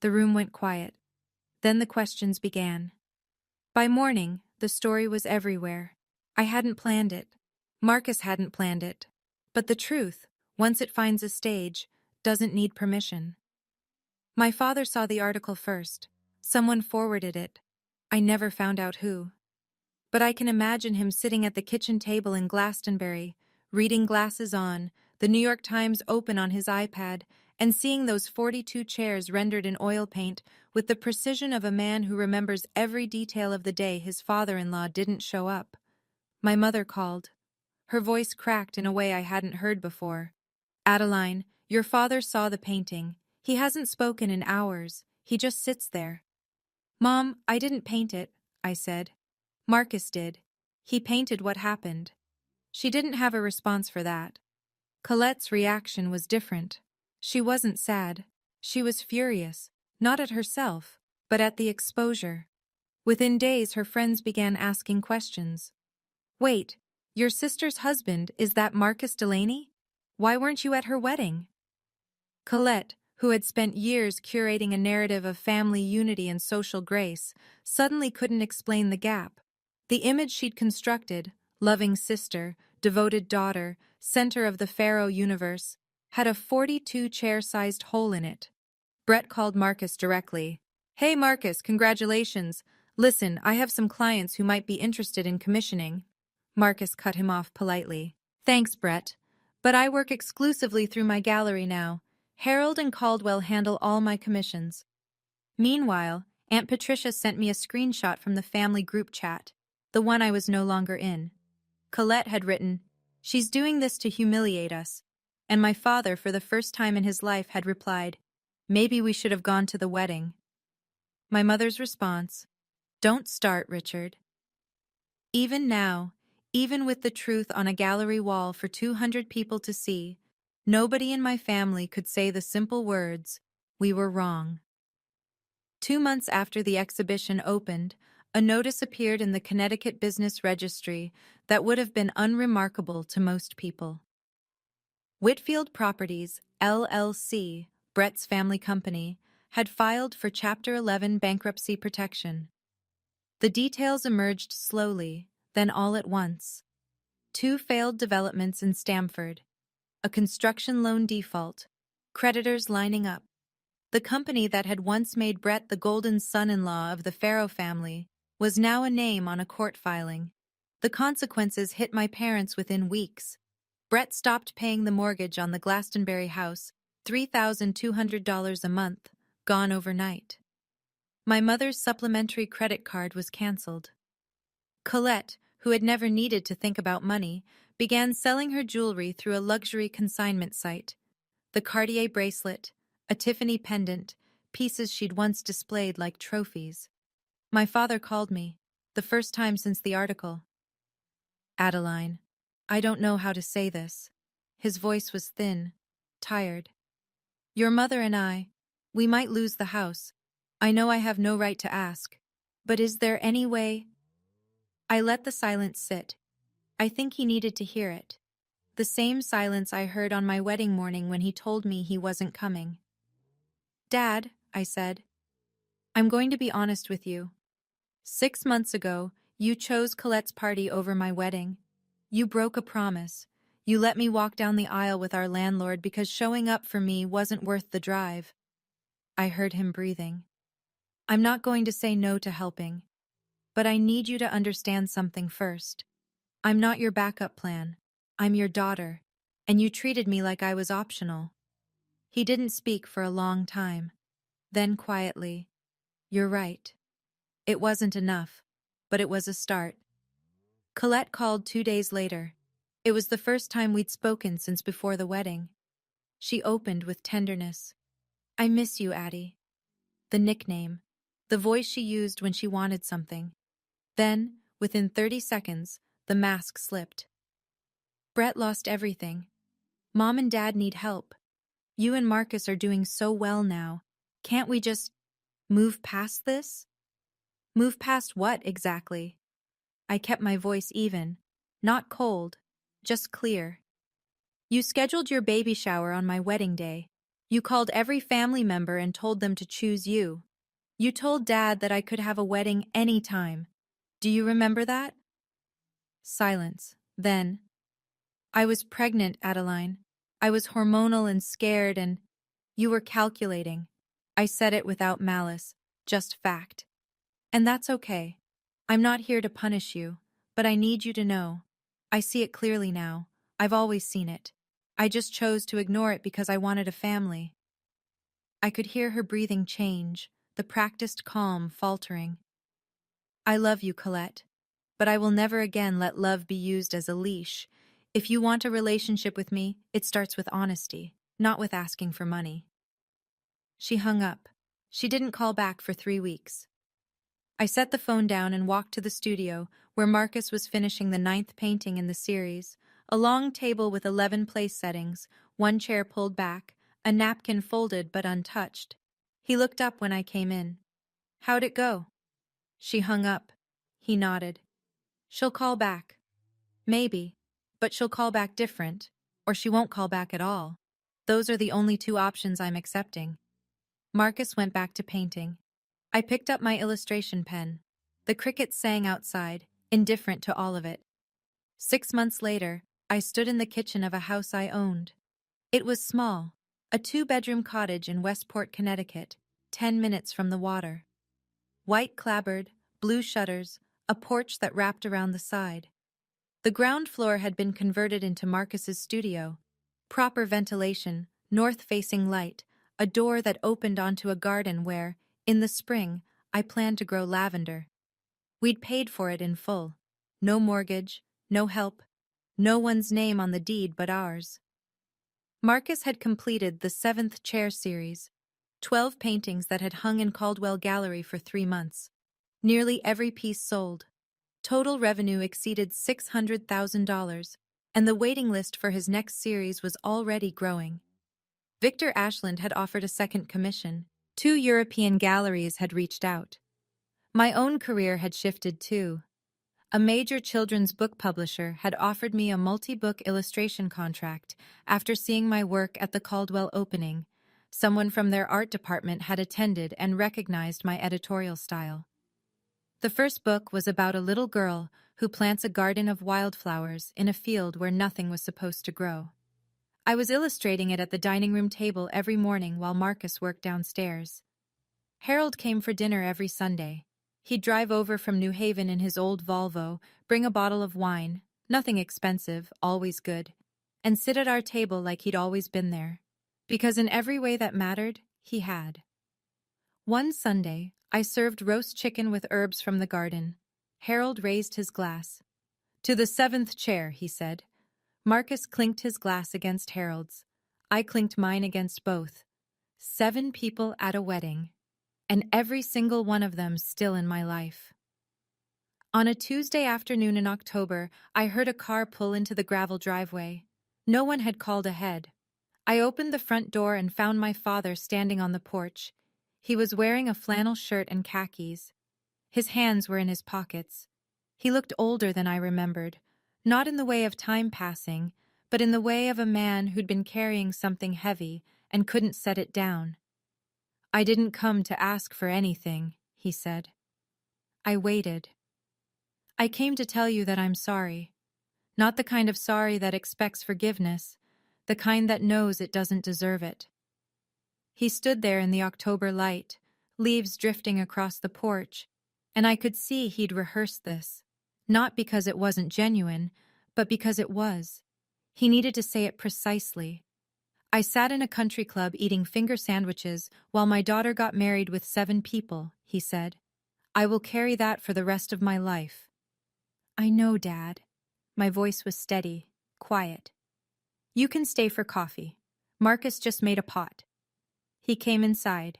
The room went quiet. Then the questions began. By morning, the story was everywhere. I hadn't planned it. Marcus hadn't planned it. But the truth, once it finds a stage, doesn't need permission. My father saw the article first. Someone forwarded it. I never found out who. But I can imagine him sitting at the kitchen table in Glastonbury, reading glasses on, the New York Times open on his iPad, and seeing those 42 chairs rendered in oil paint with the precision of a man who remembers every detail of the day his father-in-law didn't show up. My mother called. Her voice cracked in a way I hadn't heard before. Adeline, your father saw the painting. He hasn't spoken in hours. He just sits there. Mom, I didn't paint it, I said. Marcus did. He painted what happened. She didn't have a response for that. Colette's reaction was different. She wasn't sad. She was furious, not at herself, but at the exposure. Within days, her friends began asking questions. Wait, your sister's husband, is that Marcus Delaney? Why weren't you at her wedding? Colette, who had spent years curating a narrative of family unity and social grace, suddenly couldn't explain the gap. The image she'd constructed, loving sister, devoted daughter, center of the Pharaoh universe, had a 42-chair-sized hole in it. Brett called Marcus directly. Hey Marcus, congratulations. Listen, I have some clients who might be interested in commissioning. Marcus cut him off politely. Thanks, Brett. But I work exclusively through my gallery now. Harold and Caldwell handle all my commissions. Meanwhile, Aunt Patricia sent me a screenshot from the family group chat, the one I was no longer in. Colette had written, "She's doing this to humiliate us." And my father, for the first time in his life, had replied, "Maybe we should have gone to the wedding." My mother's response, "Don't start, Richard." Even now, even with the truth on a gallery wall for 200 people to see, nobody in my family could say the simple words, "We were wrong." 2 months after the exhibition opened, A notice appeared in the Connecticut Business Registry that would have been unremarkable to most people. Whitfield Properties, LLC, Brett's family company, had filed for Chapter 11 bankruptcy protection. The details emerged slowly, then all at once. 2 failed developments in Stamford, a construction loan default, creditors lining up. The company that had once made Brett the golden son-in-law of the Farrow family was now a name on a court filing. The consequences hit my parents within weeks. Brett stopped paying the mortgage on the Glastonbury house, $3,200 a month, gone overnight. My mother's supplementary credit card was canceled. Colette, who had never needed to think about money, began selling her jewelry through a luxury consignment site. The Cartier bracelet, a Tiffany pendant, pieces she'd once displayed like trophies. My father called me, the first time since the article. Adeline, I don't know how to say this. His voice was thin, tired. Your mother and we might lose the house. I know I have no right to ask, but is there any way? I let the silence sit. I think he needed to hear it. The same silence I heard on my wedding morning when he told me he wasn't coming. Dad, I said, I'm going to be honest with you. 6 months ago, you chose Colette's party over my wedding. You broke a promise. You let me walk down the aisle with our landlord because showing up for me wasn't worth the drive. I heard him breathing. I'm not going to say no to helping, but I need you to understand something first. I'm not your backup plan. I'm your daughter, and you treated me like I was optional. He didn't speak for a long time. Then quietly, you're right. It wasn't enough, but it was a start. Colette called 2 days later. It was the first time we'd spoken since before the wedding. She opened with tenderness. I miss you, Addie. The nickname, the voice she used when she wanted something. Then, within 30 seconds, the mask slipped. Brett lost everything. Mom and Dad need help. You and Marcus are doing so well now. Can't we just move past this? Move past what, exactly? I kept my voice even, not cold, just clear. You scheduled your baby shower on my wedding day. You called every family member and told them to choose you. You told Dad that I could have a wedding any time. Do you remember that? Silence. Then, I was pregnant, Adeline. I was hormonal and scared, and you were calculating. I said it without malice, just fact. And that's okay. I'm not here to punish you, but I need you to know. I see it clearly now. I've always seen it. I just chose to ignore it because I wanted a family. I could hear her breathing change, the practiced calm faltering. I love you, Colette, but I will never again let love be used as a leash. If you want a relationship with me, it starts with honesty, not with asking for money. She hung up. She didn't call back for 3 weeks. I set the phone down and walked to the studio, where Marcus was finishing the 9th painting in the series, a long table with 11 place settings, 1 chair pulled back, a napkin folded but untouched. He looked up when I came in. How'd it go? She hung up. He nodded. She'll call back. Maybe, but she'll call back different, or she won't call back at all. Those are the only 2 options I'm accepting. Marcus went back to painting. I picked up my illustration pen. The crickets sang outside, indifferent to all of it. 6 months later, I stood in the kitchen of a house I owned. It was small, a 2-bedroom cottage in Westport, Connecticut, 10 minutes from the water. White clapboard, blue shutters, a porch that wrapped around the side. The ground floor had been converted into Marcus's studio. Proper ventilation, north-facing light, a door that opened onto a garden where, in the spring, I planned to grow lavender. We'd paid for it in full. No mortgage, no help, no one's name on the deed but ours. Marcus had completed the 7th chair series, 12 paintings that had hung in Caldwell Gallery for 3 months. Nearly every piece sold. Total revenue exceeded $600,000, and the waiting list for his next series was already growing. Victor Ashland had offered a second commission. 2 European galleries had reached out. My own career had shifted too. A major children's book publisher had offered me a multi-book illustration contract after seeing my work at the Caldwell opening. Someone from their art department had attended and recognized my editorial style. The first book was about a little girl who plants a garden of wildflowers in a field where nothing was supposed to grow. I was illustrating it at the dining room table every morning while Marcus worked downstairs. Harold came for dinner every Sunday. He'd drive over from New Haven in his old Volvo, bring a bottle of wine, nothing expensive, always good, and sit at our table like he'd always been there. Because in every way that mattered, he had. One Sunday, I served roast chicken with herbs from the garden. Harold raised his glass. "To the seventh chair," he said. Marcus clinked his glass against Harold's. I clinked mine against both. 7 people at a wedding. And every single one of them still in my life. On a Tuesday afternoon in October, I heard a car pull into the gravel driveway. No one had called ahead. I opened the front door and found my father standing on the porch. He was wearing a flannel shirt and khakis. His hands were in his pockets. He looked older than I remembered, not in the way of time passing, but in the way of a man who'd been carrying something heavy and couldn't set it down. "I didn't come to ask for anything," he said. I waited. "I came to tell you that I'm sorry. Not the kind of sorry that expects forgiveness, the kind that knows it doesn't deserve it." He stood there in the October light, leaves drifting across the porch, and I could see he'd rehearsed this, not because it wasn't genuine, but because it was. He needed to say it precisely. "I sat in a country club eating finger sandwiches while my daughter got married with 7 people," he said. "I will carry that for the rest of my life." "I know, Dad." My voice was steady, quiet. "You can stay for coffee. Marcus just made a pot." He came inside.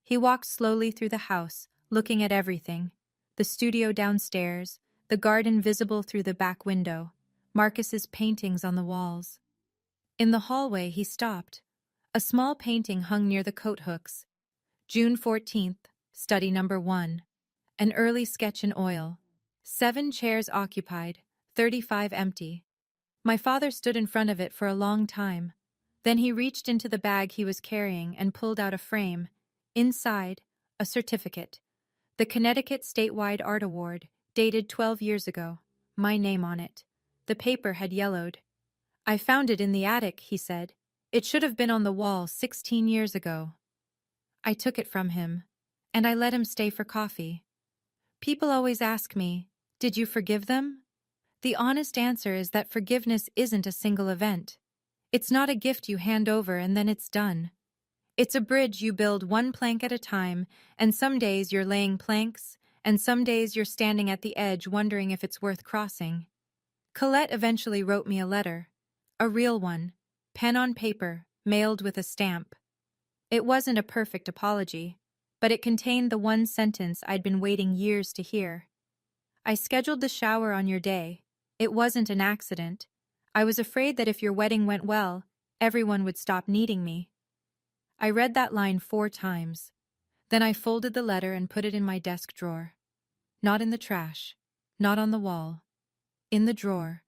He walked slowly through the house, looking at everything. The studio downstairs, the garden visible through the back window, Marcus's paintings on the walls. In the hallway, he stopped. A small painting hung near the coat hooks. June 14th, study number 1. An early sketch in oil. 7 chairs occupied, 35 empty. My father stood in front of it for a long time. Then he reached into the bag he was carrying and pulled out a frame. Inside, a certificate. The Connecticut Statewide Art Award, dated 12 years ago. My name on it. The paper had yellowed. "I found it in the attic," he said. "It should have been on the wall 16 years ago." I took it from him, and I let him stay for coffee. People always ask me, "Did you forgive them?" The honest answer is that forgiveness isn't a single event. It's not a gift you hand over and then it's done. It's a bridge you build one plank at a time, and some days you're laying planks, and some days you're standing at the edge wondering if it's worth crossing. Colette eventually wrote me a letter. A real one, pen on paper, mailed with a stamp. It wasn't a perfect apology, but it contained the one sentence I'd been waiting years to hear. "I scheduled the shower on your day. It wasn't an accident. I was afraid that if your wedding went well, everyone would stop needing me." I read that line 4 times. Then I folded the letter and put it in my desk drawer. Not in the trash, not on the wall. In the drawer,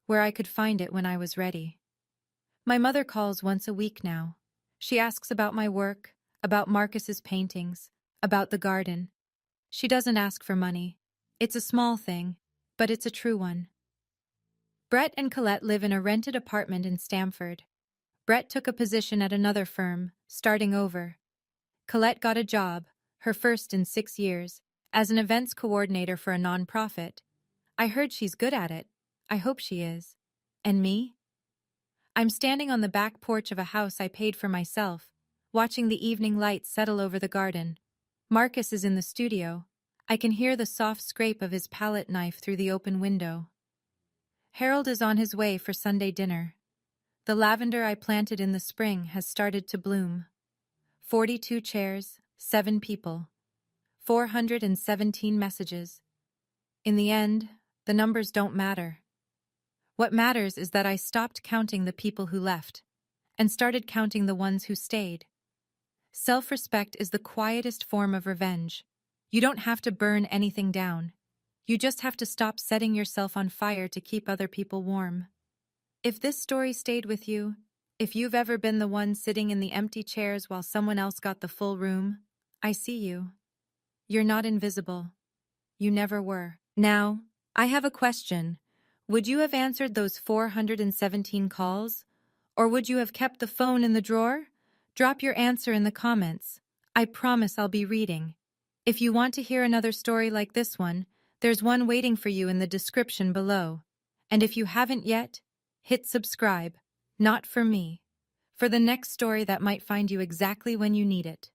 where I could find it when I was ready. My mother calls once a week now. She asks about my work, about Marcus's paintings, about the garden. She doesn't ask for money. It's a small thing, but it's a true one. Brett and Colette live in a rented apartment in Stamford. Brett took a position at another firm, starting over. Colette got a job, her first in 6 years, as an events coordinator for a nonprofit. I heard she's good at it. I hope she is. And me? I'm standing on the back porch of a house I paid for myself, watching the evening light settle over the garden. Marcus is in the studio. I can hear the soft scrape of his palette knife through the open window. Harold is on his way for Sunday dinner. The lavender I planted in the spring has started to bloom. 42 chairs, 7 people. 417 messages. In the end, the numbers don't matter. What matters is that I stopped counting the people who left and started counting the ones who stayed. Self-respect is the quietest form of revenge. You don't have to burn anything down. You just have to stop setting yourself on fire to keep other people warm. If this story stayed with you, if you've ever been the one sitting in the empty chairs while someone else got the full room, I see you. You're not invisible. You never were. Now, I have a question. Would you have answered those 417 calls? Or would you have kept the phone in the drawer? Drop your answer in the comments. I promise I'll be reading. If you want to hear another story like this one, there's one waiting for you in the description below. And if you haven't yet, hit subscribe. Not for me. For the next story that might find you exactly when you need it.